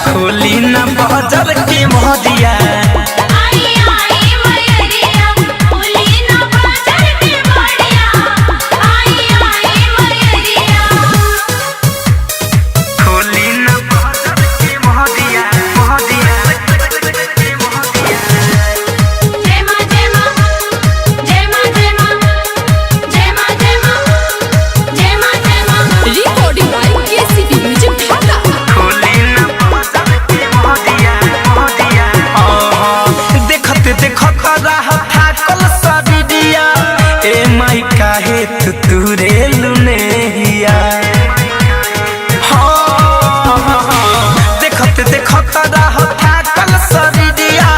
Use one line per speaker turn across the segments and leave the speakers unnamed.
खोली न बाजार के मोहरिया। तुरे लुनेहिया देखत देखत थाकल शरीरिया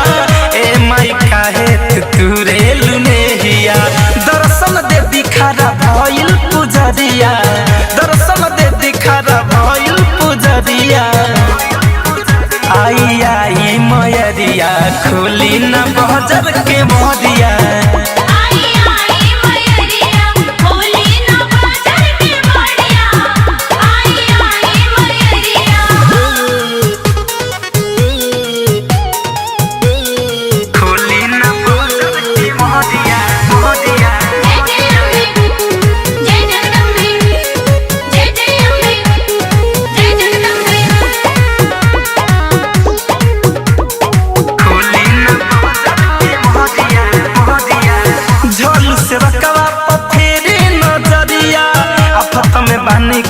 ए माई काहे तुरे लुनेहिया। दर्शन दे दिखारा भइल पुजरिया, दर्शन दे दिखारा भइल पुजरिया। आई आई मयरिया खोली न बाजार के मोहरिया।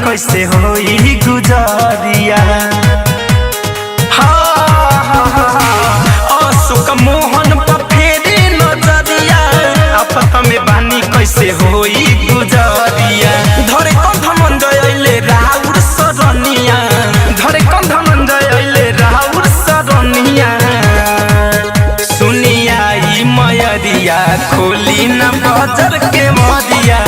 कैसे होई गुजरिया अशोक मोहन पर फेरे नजरिया। आपत में बानी कैसे होई गुजरिया। धरे कंध मंजय अइले राउर सरनिया, धरे कंध मंजय अइले राउर सरनिया। सुनिया ई मयरिया खोली न बाजार के मोहरिया।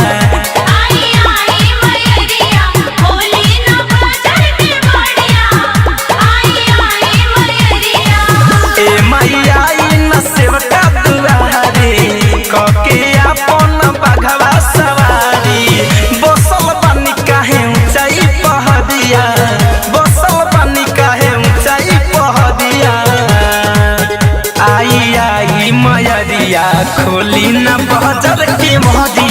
खोली न बाजार के मोहरिया।